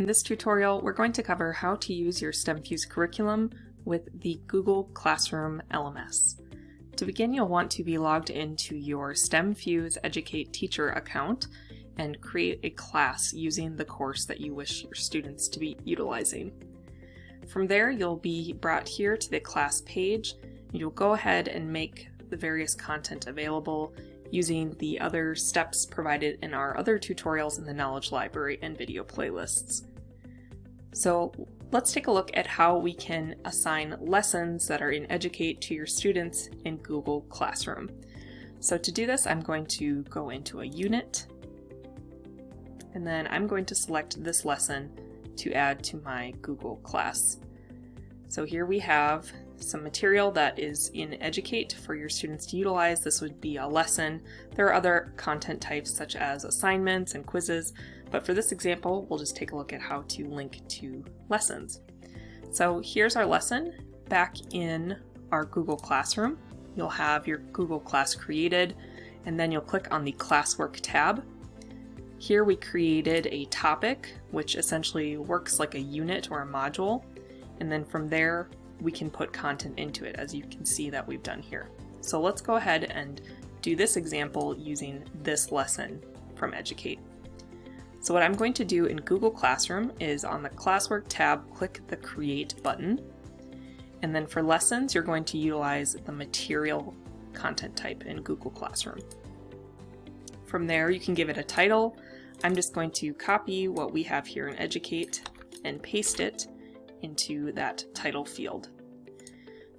In this tutorial, we're going to cover how to use your STEMFuse curriculum with the Google Classroom LMS. To begin, you'll want to be logged into your STEMFuse Educate Teacher account and create a class using the course that you wish your students to be utilizing. From there, you'll be brought here to the class page, and you'll go ahead and make the various content available using the other steps provided in our other tutorials in the Knowledge Library and video playlists. So let's take a look at how we can assign lessons that are in Educate to your students in Google Classroom. So to do this, I'm going to go into a unit, and then I'm going to select this lesson to add to my Google class. So here we have some material that is in Educate for your students to utilize. This would be a lesson. There are other content types such as assignments and quizzes, but for this example, we'll just take a look at how to link to lessons. So here's our lesson. Back in our Google Classroom, you'll have your Google class created, and then you'll click on the Classwork tab. Here we created a topic, which essentially works like a unit or a module, and then from there, we can put content into it, as you can see that we've done here. So let's go ahead and do this example using this lesson from Educate. So what I'm going to do in Google Classroom is on the Classwork tab, click the Create button. And then for lessons, you're going to utilize the material content type in Google Classroom. From there, you can give it a title. I'm just going to copy what we have here in Educate and paste it into that title field.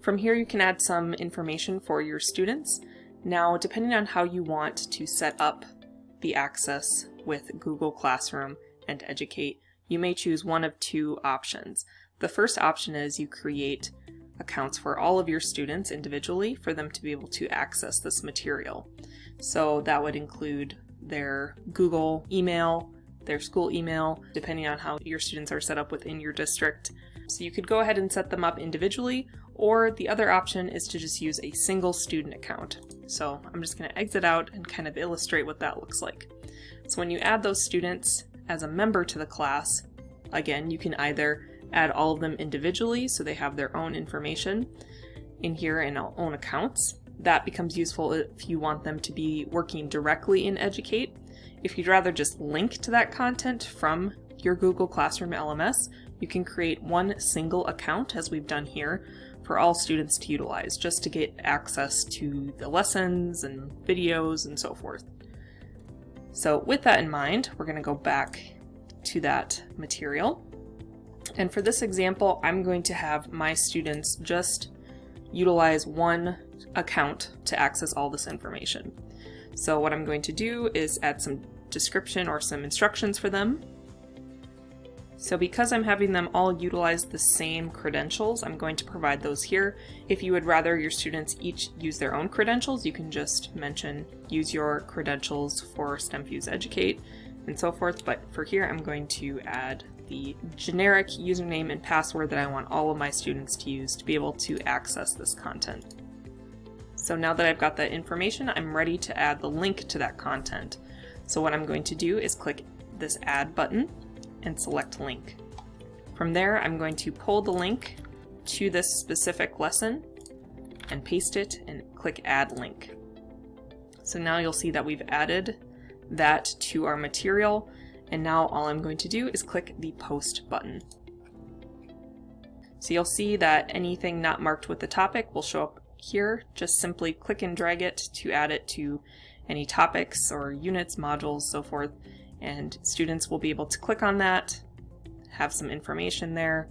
From here, you can add some information for your students. Now, depending on how you want to set up the access with Google Classroom and Educate, you may choose one of two options. The first option is you create accounts for all of your students individually for them to be able to access this material. So that would include their Google email, their school email, depending on how your students are set up within your district. So you could go ahead and set them up individually, or the other option is to just use a single student account. So I'm just going to exit out and kind of illustrate what that looks like. So when you add those students as a member to the class, again, you can either add all of them individually so they have their own information in here in own accounts. That becomes useful if you want them to be working directly in Educate. If you'd rather just link to that content from your Google Classroom LMS, you can create one single account, as we've done here, for all students to utilize, just to get access to the lessons and videos and so forth. So with that in mind, we're going to go back to that material. And for this example, I'm going to have my students just utilize one account to access all this information. So what I'm going to do is add some description or some instructions for them. So because I'm having them all utilize the same credentials, I'm going to provide those here. If you would rather your students each use their own credentials, you can just mention use your credentials for STEMFuse Educate and so forth. But for here, I'm going to add the generic username and password that I want all of my students to use to be able to access this content. So now that I've got that information, I'm ready to add the link to that content. So what I'm going to do is click this Add button and select Link. From there, I'm going to pull the link to this specific lesson and paste it and click Add Link. So now you'll see that we've added that to our material, and now all I'm going to do is click the Post button. So you'll see that anything not marked with the topic will show up here. Just simply click and drag it to add it to any topics or units, modules, so forth, and students will be able to click on that, have some information there,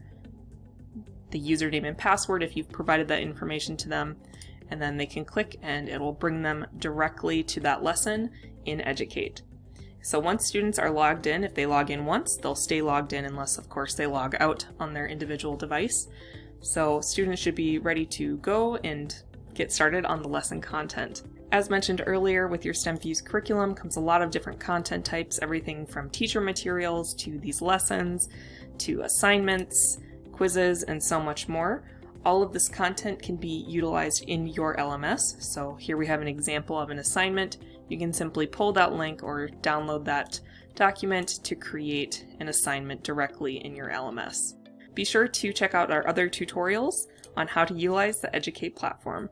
the username and password if you've provided that information to them, and then they can click and it will bring them directly to that lesson in Educate. So once students are logged in, if they log in once, they'll stay logged in unless, of course, they log out on their individual device. So students should be ready to go and get started on the lesson content. As mentioned earlier, with your STEMFuse curriculum comes a lot of different content types, everything from teacher materials to these lessons, to assignments, quizzes, and so much more. All of this content can be utilized in your LMS. So here we have an example of an assignment. You can simply pull that link or download that document to create an assignment directly in your LMS. Be sure to check out our other tutorials on how to utilize the Educate platform.